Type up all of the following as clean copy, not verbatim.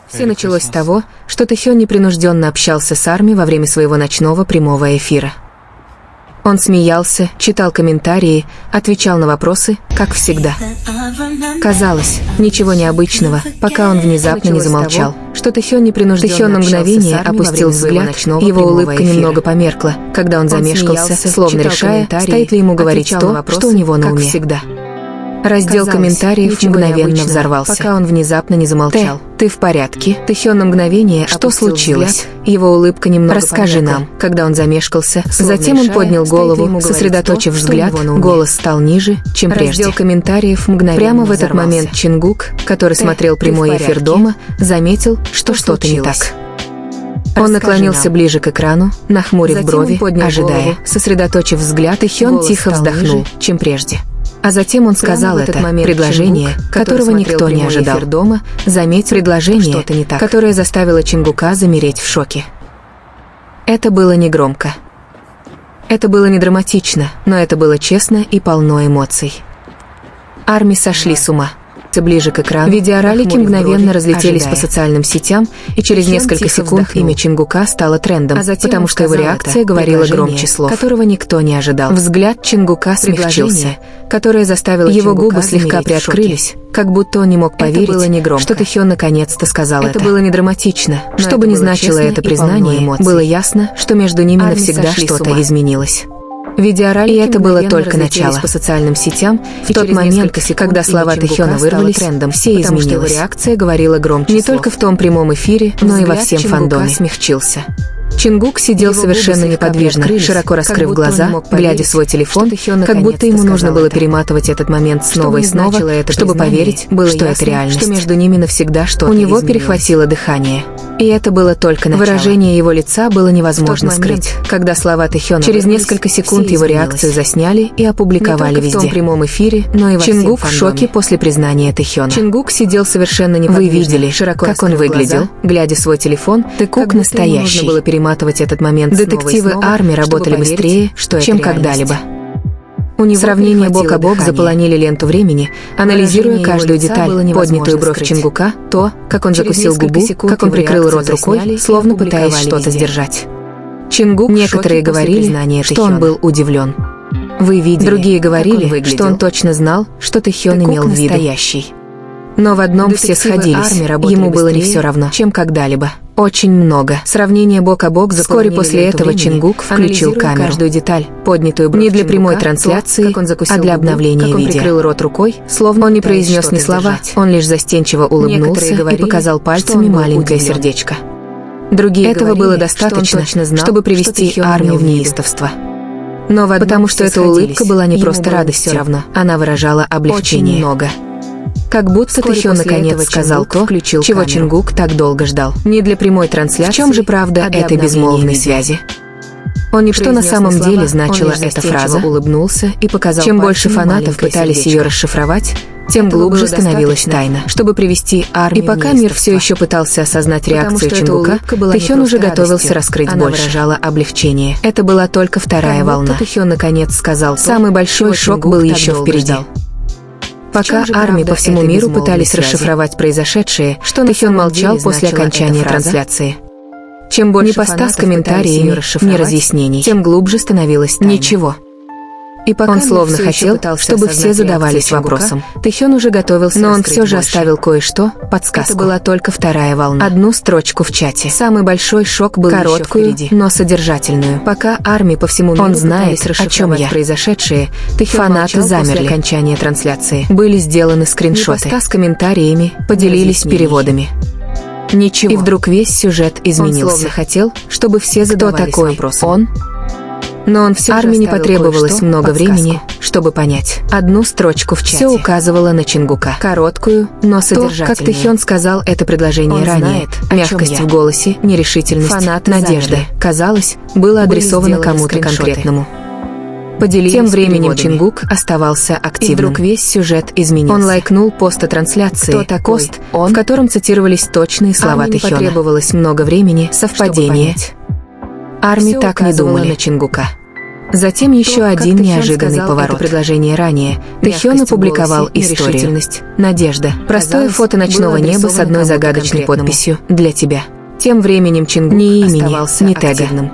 Все началось с того, что Тэхён непринужденно общался с Арми во время своего ночного прямого эфира. Он смеялся, читал комментарии, отвечал на вопросы, как всегда. Казалось, ничего необычного, пока он внезапно не замолчал, что Тэхён непринужденно на мгновение опустил взгляд, его улыбка немного померкла, когда он замешкался, словно решая, стоит ли ему говорить то, что у него на уме. Раздел комментариев мгновенно взорвался, пока он внезапно не замолчал. «Ты в порядке?» Тэхён на мгновение, что случилось? Его улыбка немного «Расскажи нам», когда он замешкался. Затем он поднял голову, сосредоточив взгляд, голос стал ниже, чем прежде. Раздел комментариев мгновенно прямо в этот момент Чингук, который смотрел прямой эфир дома, заметил, что что-то не так. Он наклонился ближе к экрану, нахмурив брови, ожидая. Сосредоточив взгляд, Тэхён тихо вздохнул, чем прежде. А затем он сказал это предложение, которого никто не ожидал. Дома, заметь предложение, которое заставило Чингука замереть в шоке. Это было не громко. Это было не драматично, но это было честно и полно эмоций. Арми сошли с ума. Ближе к экрану. Видеоролики мгновенно разлетелись по социальным сетям, и через несколько секунд имя Чингука стало трендом, потому что его реакция говорила громче слов, которого никто не ожидал. Взгляд Чингука смягчился, которое заставило его губы слегка приоткрылись, как будто он не мог поверить, что Тэхён наконец-то сказал это. Это было не драматично, что бы ни значило это признание, было ясно, что между ними навсегда что-то изменилось. Видеоролики, и это было только начало. По социальным сетям, в тот момент, когда слова Тэхёна вырвались, трендом, все изменилось. Его реакция говорила громче не только в том прямом эфире, но и во всем фандоме. Смягчился. Чингук сидел совершенно неподвижно, широко раскрыв глаза, глядя в свой телефон, как будто ему нужно было перематывать этот момент снова и снова, чтобы поверить, что это реальность, что между ними навсегда что-то изменилось. У него перехватило дыхание. И это было только начало. Выражение его лица было невозможно скрыть, когда слова Тэхёна через несколько секунд его реакцию засняли и опубликовали везде. В том прямом эфире, но и во Чингук в шоке после признания Тэхёна. Чингук сидел совершенно неподвижно. Вы видели, как он выглядел, глядя в свой телефон, Тэкук настоящий. Нужно было перематывать этот момент. Детективы Арми работали быстрее, чем когда-либо. У него сравнения бок о бок заполонили ленту времени, анализируя каждую деталь, поднятую бровь Чингука, то, как он закусил губу, как он прикрыл рот рукой, словно пытаясь что-то сдержать. Чингук, некоторые говорили, что он был удивлен. Вы видели, другие говорили, что он точно знал, что Тэхён имел в виду. Но в одном все сходились, ему было не все равно, чем когда-либо. Очень много. Сравнение бок о бок. Вскоре после этого Чингук включил камеру. Каждую деталь, поднятую не для прямой трансляции, а для обновления видео. Он прикрыл рот рукой, словно он не произнес ни слова, он лишь застенчиво улыбнулся и показал пальцами маленькое сердечко. Другие этого было достаточно, чтобы привести Арми в неистовство. Но потому что эта улыбка была не просто радостью, равно, она выражала облегчение. Очень много. Как будто Тэхён наконец сказал то, чего Чингук так долго ждал. Не для прямой трансляции. В чем же правда этой безмолвной связи? Что на самом деле значила эта фраза? Улыбнулся и показал. Чем больше фанатов пытались ее расшифровать, тем глубже становилась тайна. Чтобы привести Арми. И пока мир все еще пытался осознать реакцию Чингука, Тэхён уже готовился раскрыть больше. Она выражала облегчение. Это была только вторая волна. Тэхён наконец сказал. Самый большой шок был еще впереди. Пока Арми по всему миру пытались расшифровать произошедшее, Тэхён молчал после окончания трансляции. Чем больше поста с комментариями, не разъяснений, тем глубже становилось ничего. И пока он словно хотел, чтобы все задавались вопросом. Тэхён уже готовился, но он все же оставил кое-что, подсказку. Это была только вторая волна. Одну строчку в чате. Самый большой шок был короткую, но содержательную. Пока Арми по всему миру, он знает, о чем я. Произошедшее, фанаты замерли. Окончание трансляции. Были сделаны скриншоты. Поста с комментариями, поделились переводами. Ничего. И вдруг весь сюжет изменился. Он словно хотел, чтобы все задавались вопросом. Он? Но он все Арми не потребовалось много времени, чтобы понять. Одну строчку в чате. Все указывало на Чингука. Короткую, но содержательную. Как Тэхён сказал это предложение ранее, мягкость в голосе, нерешительность, надежда, казалось, было адресовано кому-то конкретному. Тем временем Чингук оставался активным. И вдруг весь сюжет изменился. Он лайкнул пост о трансляции. Кто такой? Пост, в котором цитировались точные слова Тэхёна. Потребовалось много времени, совпадение. Арми так не думали на Чингука. Затем еще один неожиданный поворот. Это предложение ранее. Тэхён опубликовал историю. Надежда. Простое фото ночного неба с одной загадочной подписью «Для тебя». Тем временем Чингук ни имени, ни тега.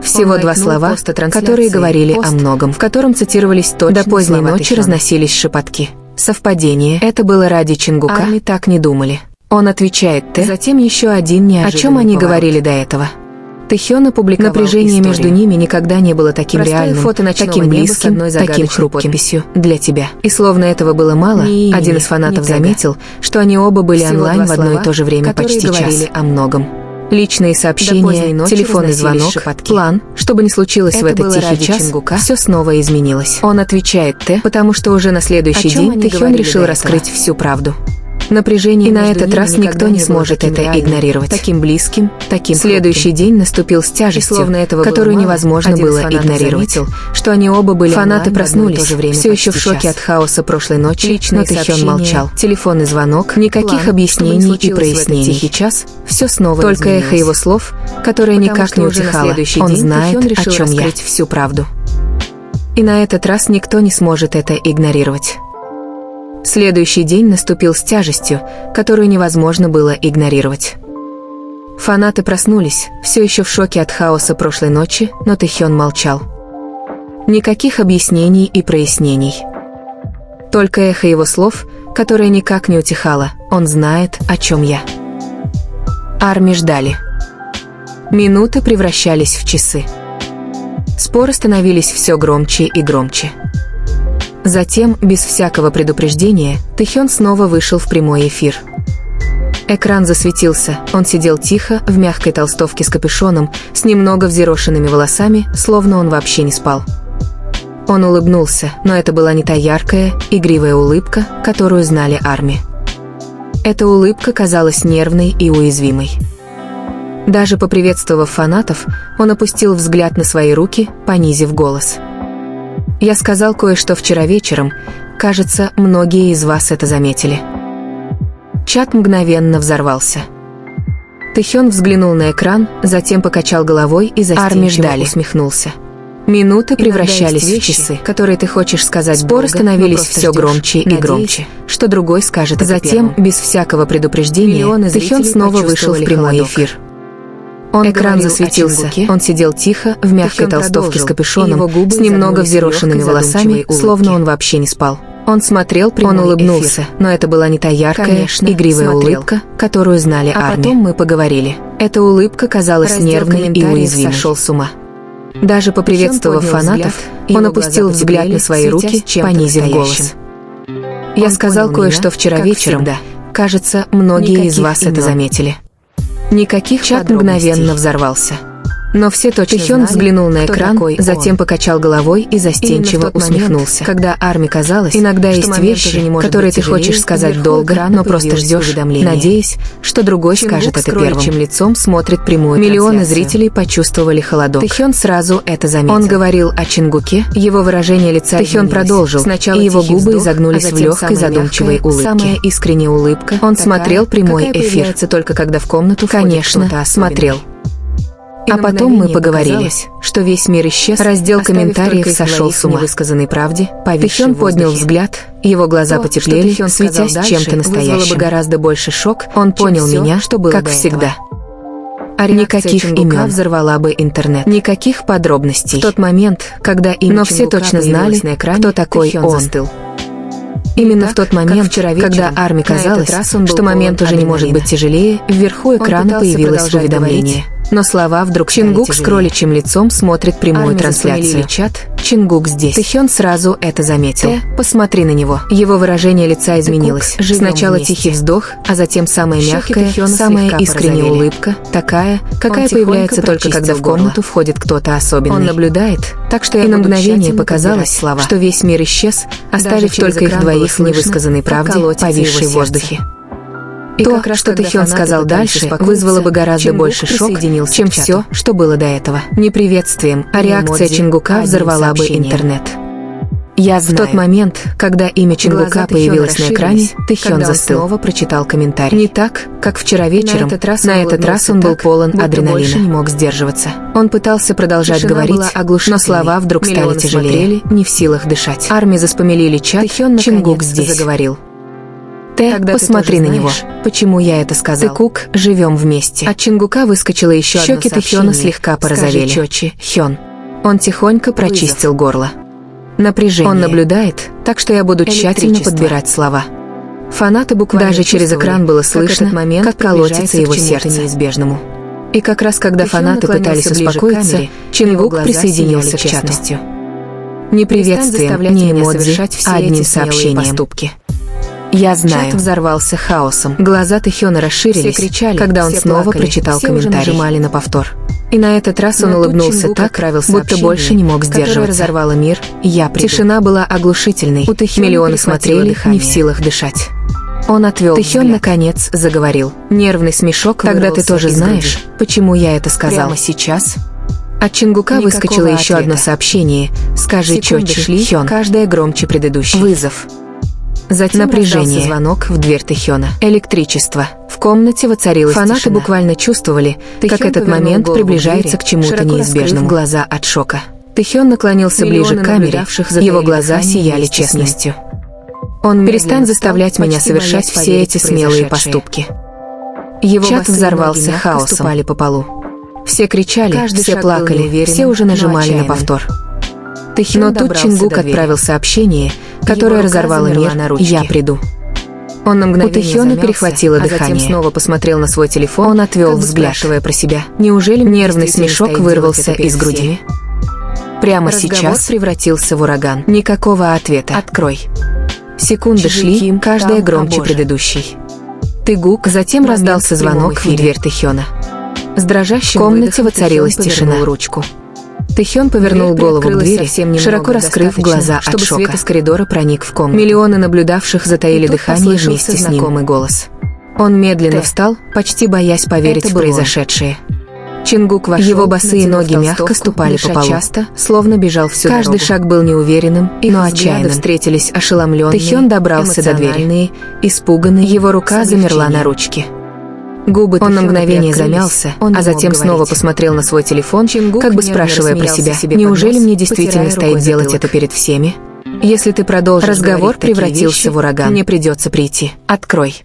Всего два слова, которые говорили о многом, в котором цитировались точно. До поздней ночи разносились шепотки. Совпадение. Это было ради Чингука. Арми так не думали. Он отвечает «Т». Затем еще один неожиданный поворот. О чем они говорили до этого? Тэхён опубликовал напряжение историю. Между ними никогда не было таким простое реальным, фото таким близким, таким хрупким. Подписью «Для тебя». И словно этого было мало, один из фанатов заметил, что они оба были всего онлайн в одно и то же время почти час. О многом. Личные сообщения, телефонный звонок, план, что бы ни случилось это в этот тихий час, Чингука. Все снова изменилось. Он отвечает «Т», потому что уже на следующий день Тэхён решил раскрыть всю правду. Напряжение и на этот раз никто не сможет это игнорировать. Таким близким, таким следующий день наступил с тяжестью, которую невозможно было игнорировать. Что они оба были фанаты проснулись, все еще в шоке от хаоса прошлой ночи, но Тэхён молчал. Телефонный звонок, никаких объяснений и прояснений. Тихий час, все снова только эхо его слов, которое никак не утихало. Он знает, о чем я. Всю правду. И на этот раз никто не сможет это игнорировать. Следующий день наступил с тяжестью, которую невозможно было игнорировать. Фанаты проснулись, все еще в шоке от хаоса прошлой ночи, но Тэхён молчал. Никаких объяснений и прояснений. Только эхо его слов, которое никак не утихало. Он знает, о чем я. Арми ждали. Минуты превращались в часы. Споры становились все громче и громче. Затем, без всякого предупреждения, Тэхён снова вышел в прямой эфир. Экран засветился, он сидел тихо, в мягкой толстовке с капюшоном, с немного взъерошенными волосами, словно он вообще не спал. Он улыбнулся, но это была не та яркая, игривая улыбка, которую знали Арми. Эта улыбка казалась нервной и уязвимой. Даже поприветствовав фанатов, он опустил взгляд на свои руки, понизив голос. «Я сказал кое-что вчера вечером. Кажется, многие из вас это заметили». Чат мгновенно взорвался. Тэхён взглянул на экран, затем покачал головой и застенчиво усмехнулся. Минуты превращались в часы, которые ты хочешь сказать. Споры становились все громче и громче. Что другой скажет. Затем, без всякого предупреждения, Тэхён снова вышел в прямой эфир. Экран засветился, он сидел тихо, в мягкой толстовке с капюшоном, с немного взъерошенными волосами, словно он вообще не спал. Он смотрел, он улыбнулся, но это была не та яркая, игривая улыбка, которую знали Арми. А потом мы поговорили. Эта улыбка казалась нервной и уязвимой. Сошел с ума. Даже поприветствовав фанатов, он опустил взгляд на свои руки, понизив голос. «Я сказал кое-что вчера вечером. Кажется, многие из вас это заметили». Никаких чат мгновенно взорвался. Но все точно Тэхён взглянул на экран, затем покачал головой и застенчиво усмехнулся. Когда Арми казалось, иногда есть вещи, которые ты хочешь сказать долго, но просто ждешь, надеясь, что другой скажет это первым. Чингук с лицом смотрит прямую трансляцию. Миллионы зрителей почувствовали холодок. Тэхён сразу это заметил. Он говорил о Чингуке, его выражение лица Тэхён продолжил, и его губы изогнулись в легкой задумчивой улыбке. Самая искренняя улыбка. Он смотрел прямой эфир, только когда в комнату конечно, смотрел. А потом мы поговорили, что весь мир исчез, раздел комментариев сошел с ума. Невысказанной правде, Тэхён поднял взгляд, его глаза потеплели, светясь чем-то настоящим. Вызвало бы гораздо больше шок, он понял меня, как всегда. Никаких имен взорвала бы интернет, никаких подробностей. В тот момент, когда но все точно знали, кто такой он. Именно в тот момент, когда Арми казалось, что момент уже не может быть тяжелее, вверху экрана появилось уведомление. Но слова вдруг Чингук с кроличьим лицом смотрит прямую трансляцию. Чат, Чингук здесь. Тэхён сразу это заметил. Посмотри на него. Его выражение лица изменилось. Сначала тихий вздох, а затем самая мягкая, самая искренняя улыбка, такая, какая появляется только когда в комнату входит кто-то особенный. Он наблюдает, так что и на мгновение показалось, что весь мир исчез, оставив только их двоих в невысказанной правде, повисшей в воздухе. То, что Тэхён сказал дальше, вызвало бы гораздо больше шок, чем все, что было до этого. Не приветствием, а реакция Чингука взорвала бы интернет. В тот момент, когда имя Чингука появилось на экране, Тэхён застыл. Снова прочитал комментарий. Не так, как вчера вечером. На этот раз он был полон адреналина. Больше не мог сдерживаться. Он пытался продолжать говорить, но слова вдруг стали тяжелее, не в силах дышать. Арми заспомелили чат, Чингук здесь заговорил. Посмотри на него. Почему я это сказал? Ты-кук, живем вместе. От Чингука выскочило еще одно сообщение. Щеки Тэхёна слегка порозовели. Скажи, Хён. Он тихонько прочистил горло. Напряжение. Он наблюдает, так что я буду тщательно подбирать слова. Фанаты буквально даже через экран было слышно, как колотится его сердце неизбежному. И как раз когда фанаты пытались успокоиться, Чингук присоединился к чату. Не приветствием, не эмодзи, а одним сообщением. Я знаю. Чат взорвался хаосом. Глаза Тэхёна расширились, все кричали, когда он снова прочитал комментарий. Все нажимали на повтор. И на этот раз он улыбнулся так, будто больше не мог сдерживаться. Разорвало мир, я приду. Тишина была оглушительной. Миллионы смотрели, не в силах дышать. Он отвел взгляд. Тэхён наконец заговорил. Нервный смешок. Тогда ты тоже знаешь, почему я это сказал. Прямо сейчас? От Чингука выскочило еще одно сообщение. Скажи чётче, Хён. Каждое громче предыдущей. Вызов. Затем напряжение. Звонок в дверь Тэхёна. Электричество. В комнате воцарилась тишина. Фанаты буквально чувствовали, как этот момент приближается к чему-то неизбежному. Глаза от шока. Тэхён наклонился ближе к камере, его глаза сияли честностью. Перестань заставлять меня совершать все эти смелые поступки. Его чат взорвался хаосом. По полу. Все кричали, все плакали, все уже нажимали на повтор. Но тут Чингук отправил сообщение, которое разорвало мир. Я приду. Он на мгновение у Тэхёна перехватило дыхание. Затем снова посмотрел на свой телефон. Он отвел взгляд, спрашивая про себя. Неужели нервный смешок вырвался из груди? Прямо сейчас превратился в ураган. Никакого ответа. Открой. Секунды шли, каждая громче предыдущей. Тэгук. Затем раздался звонок в дверь Тэхёна. С дрожащим в комнате воцарилась тишина. Ручку. Тэхён повернул голову к двери, широко раскрыв глаза от шока. Свет из коридора проник в комнату. Миллионы наблюдавших затаили дыхание вместе с ним. Голос. Он медленно встал, почти боясь поверить в произошедшее. Чингук вошел, его босые ноги мягко ступали по полу, часто, словно бежал всю дорогу. Каждый шаг был неуверенным, но отчаянным. Встретились ошеломленные, Тэхён добрался до двери, испуганный, его рука замерла на ручке. Губы он на мгновение замялся, а затем снова посмотрел на свой телефон, как бы спрашивая про себя, неужели мне действительно стоит делать это перед всеми? Если ты продолжишь, разговор превратился в ураган, мне придется прийти. Открой.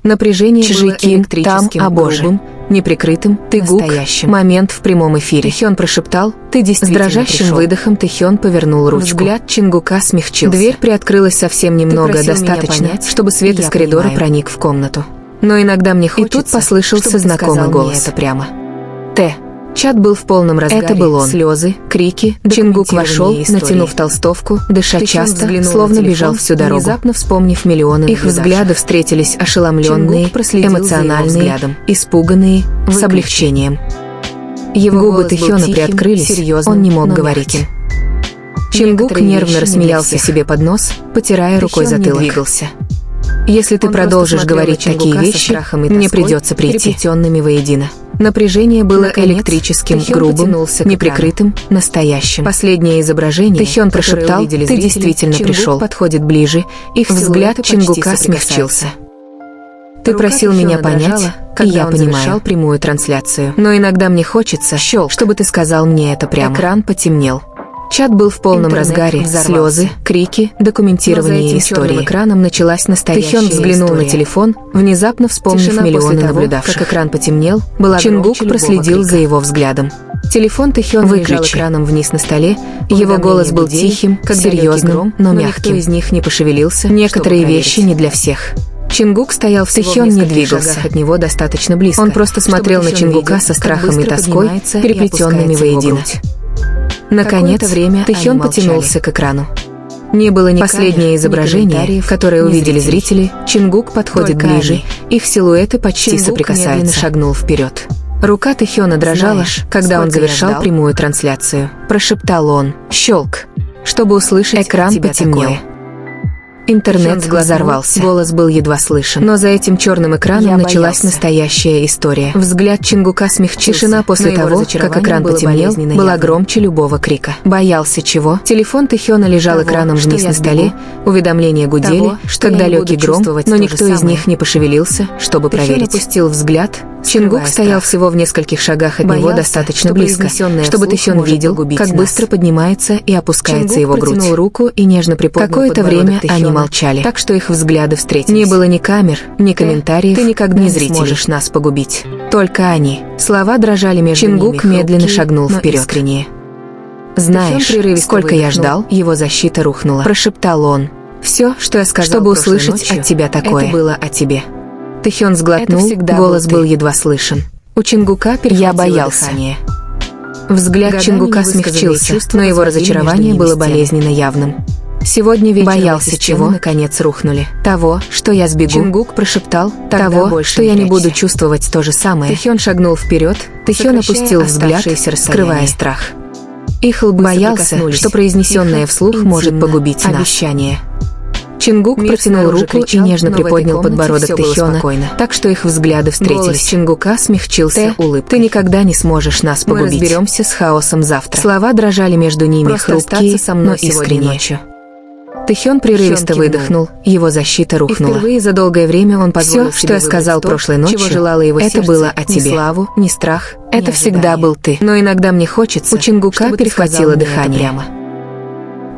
Напряжение было электрическим, грубым, неприкрытым, настоящим. Момент в прямом эфире. Тэхён прошептал, ты действительно пришел. С дрожащим выдохом Тэхён повернул ручку. Взгляд Чингука смягчился. Дверь приоткрылась совсем немного, достаточно, чтобы свет из коридора проник в комнату. Но иногда мне хочется, и тут послышался знакомый голос. Это прямо. Чат был в полном разгаре. Это был он. Слезы, крики. Чингук вошел, натянув толстовку, дыша часто, словно бежал всю дорогу. Внезапно вспомнив миллионы их взгляды встретились ошеломленные, эмоциональные, испуганные, с облегчением. Его губы Тэхёна приоткрылись, он не мог говорить. Чингук нервно рассмеялся себе под нос, потирая рукой затылок. Если ты продолжишь говорить такие вещи, мне придется прийти. Переплетенными воедино. Напряжение было электрическим, грубым, неприкрытым, настоящим. Последнее изображение Тэхён прошептал, ты действительно пришел. Подходит ближе, их взгляд Чингука смягчился. Ты просил меня понять, и я понимаю прямую трансляцию. Но иногда мне хочется, чтобы ты сказал мне это прямо. Экран потемнел. Чат был в полном разгаре, слезы, крики, документирование истории. Экраном началась настоящая Тэхён взглянул на телефон, внезапно вспомнив миллионы наблюдавших. Как экран потемнел, Чингук проследил за его взглядом. Телефон Тэхён лежал экраном вниз на столе, его голос был тихим, серьезным, но мягким. Никто из них не пошевелился, некоторые вещи не для всех. Чингук стоял в Тэхён не двигался от него достаточно близко. Он просто смотрел на Чингука со страхом и тоской, переплетенными воедино. Наконец, Тэхён потянулся к экрану. Не было ни последнее изображение, которое увидели зрители. Чингук подходит ближе, их силуэты почти соприкасаются. Шагнул вперед. Рука Тэхёна дрожала, когда он завершал прямую трансляцию. Прошептал он. Щелк. Чтобы услышать, экран потемнел. Интернет взорвался. Голос был едва слышен. Но за этим черным экраном началась настоящая история. Взгляд Чингука смягчился. Тишина после того, как экран потемнел, была громче любого крика. Боялся чего? Телефон Тэхёна лежал экраном вниз на столе, уведомления гудели, как далекий гром, но никто из них не пошевелился, чтобы проверить. Тэхён опустил взгляд. Чингук стоял всего в нескольких шагах от него достаточно близко, чтобы Тэхён видел, как быстро поднимается и опускается его грудь. Протянул руку и нежно приподнял. Какое-то время они молчали, так что их взгляды встретились. Не было ни камер, ни комментариев. Ты никогда не сможешь нас погубить. Только они. Слова дрожали между ними. Чингук медленно шагнул вперед. «Знаешь, сколько я ждал, его защита рухнула», — прошептал он. «Все, что я сказал, чтобы услышать от тебя такое, это было о тебе». Тэхён сглотнул, голос был едва слышен. У Чингука перехватило дыхание. Взгляд Чингука смягчился, но его разочарование было болезненно явным. Сегодня вечером боялся чего, наконец рухнули. Того, что я сбегу. Чингук прошептал, того, что я не буду чувствовать то же самое. Тэхён шагнул вперед, Тэхён опустил взгляд, скрывая страх. Их лбы боялся, что произнесенное вслух может погубить обещание. Чингук протянул руку и нежно приподнял подбородок Тэхёна, так что их взгляды встретились. Голос Чингука смягчился улыбкой. «Ты никогда не сможешь нас погубить. Мы разберемся с хаосом завтра». Слова дрожали между ними, хрупкие, но искренние. Тэхён прерывисто выдохнул, его защита рухнула. И впервые за долгое время он позволил себе что я сказал прошлой ночью, чего желало его сердце, это было о тебе. Ни славу, ни страх, это всегда был ты. Но иногда мне хочется, у Чингука перехватило дыхание.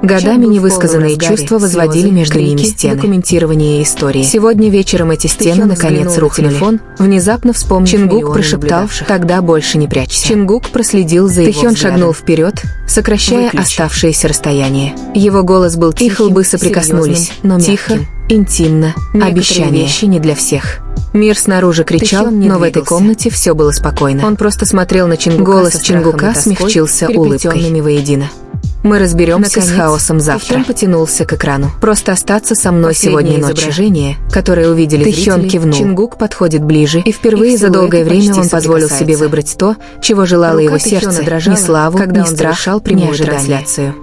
Годами невысказанные чувства возводили между ними стены. Документирование истории. Сегодня вечером эти стены наконец рухнули. Внезапно вспомнив Чингук прошептал, тогда больше не прячься. Чингук проследил за его взглядом. Тэхён шагнул вперед, сокращая оставшееся расстояние. Его голос был тихий, лбы соприкоснулись, но тихо, интимно, обещание вещи не для всех. Мир снаружи кричал, но в этой комнате все было спокойно. Он просто смотрел на Чингука. Голос Чингука смягчился улыбкой. Воедино. Мы разберемся с хаосом завтра. Тэхён потянулся к экрану. Просто остаться со мной сегодня ночью. Изображение, которое увидели Тэхён кивнул. Чингук подходит ближе, и впервые за долгое время он позволил себе выбрать то, чего желало его сердце, не славу, не страх, прямую трансляцию.